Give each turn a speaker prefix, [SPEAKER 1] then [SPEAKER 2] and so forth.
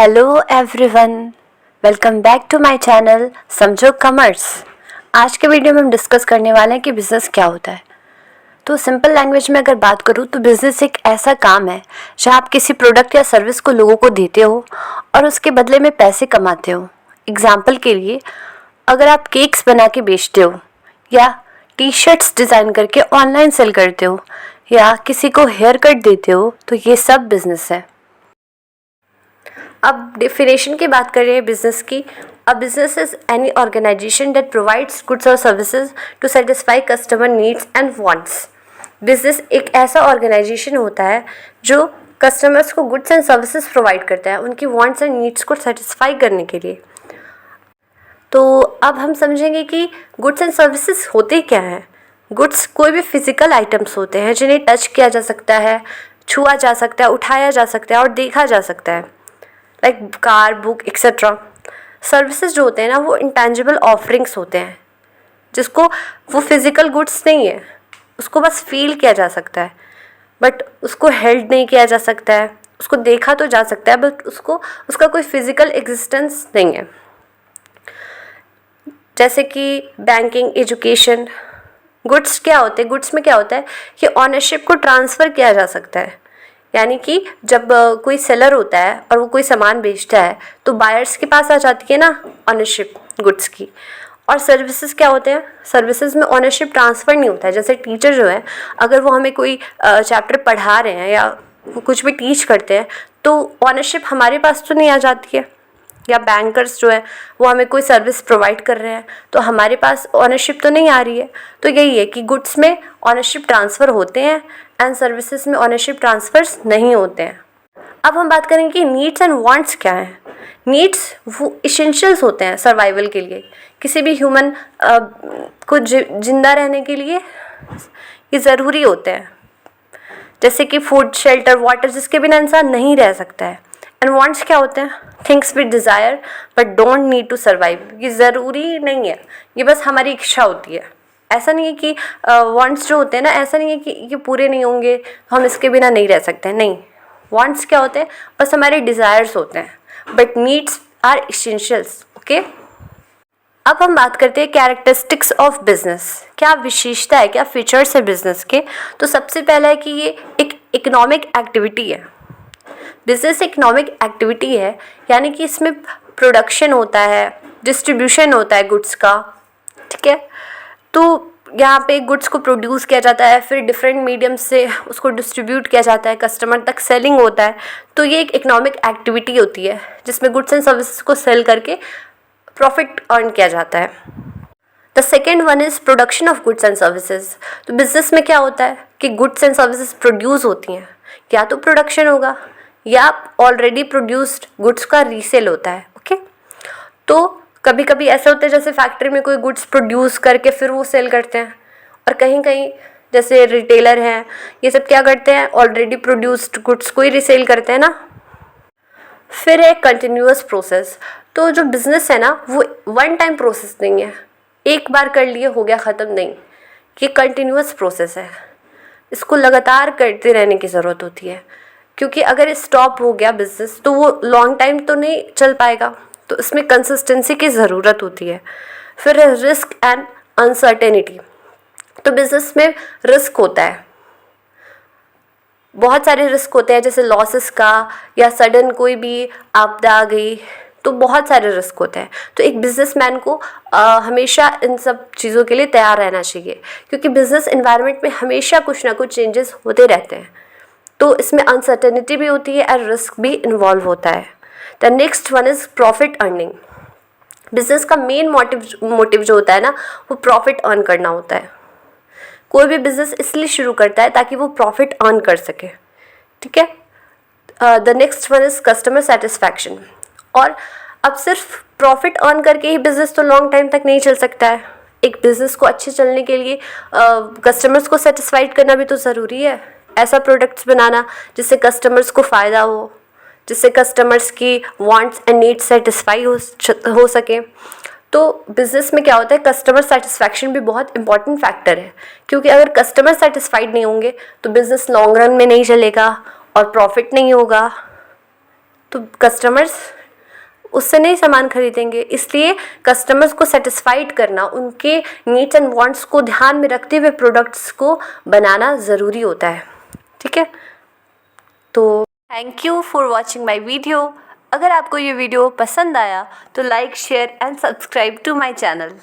[SPEAKER 1] Hello everyone, welcome back to my channel Samjho commerce. आज के video में हम डिस्कस करने वाले हैं कि बिज़नेस क्या होता है। तो सिंपल लैंग्वेज में अगर बात करूँ तो बिज़नेस एक ऐसा काम है जहाँ आप किसी प्रोडक्ट या सर्विस को लोगों को देते हो और उसके बदले में पैसे कमाते हो। एग्जाम्पल के लिए, अगर आप केक्स बना के बेचते हो या टी शर्ट्स डिज़ाइन करके ऑनलाइन सेल करते हो या किसी को हेयर कट देते हो, तो ये सब बिज़नेस है। अब डेफिनेशन की बात करें बिजनेस की। A business is any organisation that provides goods और services to satisfy customer needs and wants. Business एक ऐसा ऑर्गेनाइजेशन होता है जो कस्टमर्स को गुड्स एंड सर्विसेज प्रोवाइड करता है उनकी वांट्स एंड नीड्स को सेटिस्फाई करने के लिए। तो अब हम समझेंगे कि गुड्स एंड सर्विसेज होते क्या हैं। गुड्स कोई भी फिजिकल आइटम्स होते हैं जिन्हें टच किया जा सकता है, छुआ जा सकता है, उठाया जा सकता है और देखा जा सकता है, like car, book etcetera. Services जो होते हैं ना, वो इंटेंजिबल ऑफरिंग्स होते हैं जिसको वो फिजिकल गुड्स नहीं है, उसको बस फील किया जा सकता है बट उसको हेल्ड नहीं किया जा सकता है। उसको देखा तो जा सकता है बट उसका कोई फिजिकल एग्जिस्टेंस नहीं है। जैसे कि बैंकिंग, एजुकेशन। गुड्स क्या होते हैं? गुड्स में क्या होता है कि ऑनरशिप को ट्रांसफ़र किया जा सकता है। यानी कि जब कोई सेलर होता है और वो कोई सामान बेचता है तो बायर्स के पास आ जाती है ना ऑनरशिप गुड्स की। और सर्विसेज क्या होते हैं? सर्विसेज में ऑनरशिप ट्रांसफ़र नहीं होता है। जैसे टीचर जो है, अगर वो हमें कोई चैप्टर पढ़ा रहे हैं या कुछ भी टीच करते हैं तो ऑनरशिप हमारे पास तो नहीं आ जाती है। या बैंकर्स जो है वो हमें कोई सर्विस प्रोवाइड कर रहे हैं तो हमारे पास ऑनरशिप तो नहीं आ रही है। तो यही है कि गुड्स में ऑनरशिप ट्रांसफ़र होते हैं एंड सर्विसेज में ऑनरशिप ट्रांसफ़र्स नहीं होते हैं। अब हम बात करेंगे कि नीड्स एंड वांट्स क्या हैं। नीड्स वो इसेंशियल्स होते हैं सर्वाइवल के लिए, किसी भी ह्यूमन को जिंदा रहने के लिए ये ज़रूरी होते हैं। जैसे कि फूड, शेल्टर, वाटर, जिसके बिना इंसान नहीं रह सकता है। एंड वांट्स क्या होते हैं? Things we desire but don't need to survive. ये ज़रूरी नहीं है, ये बस हमारी इच्छा होती है। ऐसा नहीं है कि वांट्स जो होते हैं ना, ऐसा नहीं है कि ये पूरे नहीं होंगे तो हम इसके बिना नहीं रह सकते। नहीं, वांट्स क्या होते हैं? बस हमारे डिज़ायर्स होते हैं but needs are essentials. Okay, अब हम बात करते हैं कैरेक्टरिस्टिक्स ऑफ बिजनेस। क्या विशेषता है, क्या फीचर्स है बिजनेस के? तो सबसे पहला है कि ये एक इकोनॉमिक एक्टिविटी है। बिजनेस इकोनॉमिक एक्टिविटी है, यानी कि इसमें प्रोडक्शन होता है, डिस्ट्रीब्यूशन होता है गुड्स का। ठीक है, तो यहाँ पे गुड्स को प्रोड्यूस किया जाता है, फिर डिफरेंट मीडियम से उसको डिस्ट्रीब्यूट किया जाता है, कस्टमर तक सेलिंग होता है। तो ये एक इकोनॉमिक एक्टिविटी होती है जिसमें गुड्स एंड सर्विसेज को सेल करके प्रॉफिट अर्न किया जाता है। The second one is production of goods and services. तो बिजनेस में क्या होता है कि गुड्स एंड सर्विसेज प्रोड्यूस होती हैं, या तो प्रोडक्शन होगा या ऑलरेडी प्रोड्यूस्ड गुड्स का रीसेल होता है। ओके, तो कभी कभी ऐसा होता है जैसे फैक्ट्री में कोई गुड्स प्रोड्यूस करके फिर वो सेल करते हैं, और कहीं कहीं जैसे रिटेलर हैं, ये सब क्या करते हैं, ऑलरेडी प्रोड्यूस्ड गुड्स को ही रीसेल करते हैं ना। फिर है कंटिन्यूअस प्रोसेस। तो जो बिज़नेस है ना, वो वन टाइम प्रोसेस नहीं है, एक बार कर लिए हो गया ख़त्म, नहीं, ये कंटिन्यूअस प्रोसेस है। इसको लगातार करते रहने की ज़रूरत होती है, क्योंकि अगर स्टॉप हो गया बिज़नेस तो वो लॉन्ग टाइम तो नहीं चल पाएगा। तो इसमें कंसिस्टेंसी की ज़रूरत होती है। फिर रिस्क एंड अनसर्टेनिटी। तो बिज़नेस में रिस्क होता है, बहुत सारे रिस्क होते हैं, जैसे लॉसेस का, या सडन कोई भी आपदा आ गई, तो बहुत सारे रिस्क होते हैं। तो एक बिजनेसमैन को हमेशा इन सब चीज़ों के लिए तैयार रहना चाहिए, क्योंकि बिजनेस एनवायरनमेंट में हमेशा कुछ ना कुछ चेंजेस होते रहते हैं। तो इसमें अनसर्टेनिटी भी होती है और रिस्क भी इन्वॉल्व होता है। The next one is profit earning. Business का मेन मोटिव जो होता है ना, वो प्रॉफिट अर्न करना होता है। कोई भी बिजनेस इसलिए शुरू करता है ताकि वो प्रॉफिट अर्न कर सके। ठीक है, the next one is customer satisfaction. और अब सिर्फ प्रॉफिट अर्न करके ही बिज़नेस तो लॉन्ग टाइम तक नहीं चल सकता है। एक बिज़नेस को अच्छे चलने के लिए कस्टमर्स को सेटिस्फाइड करना भी तो ज़रूरी है। ऐसा प्रोडक्ट्स बनाना जिससे कस्टमर्स को फ़ायदा हो, जिससे कस्टमर्स की वांट्स एंड नीड्स सेटिस्फाई हो सके। तो बिज़नेस में क्या होता है, कस्टमर सेटिस्फैक्शन भी बहुत इंपॉर्टेंट फैक्टर है, क्योंकि अगर कस्टमर सेटिस्फाइड नहीं होंगे तो बिज़नेस लॉन्ग रन में नहीं चलेगा और प्रॉफिट नहीं होगा। तो कस्टमर्स उससे नहीं सामान खरीदेंगे। इसलिए कस्टमर्स को सेटिस्फाइड करना, उनके नीड्स एंड वांट्स को ध्यान में रखते हुए प्रोडक्ट्स को बनाना ज़रूरी होता है। ठीक है, तो thank you for watching my video. अगर आपको ये वीडियो पसंद आया तो like, share and subscribe to my channel.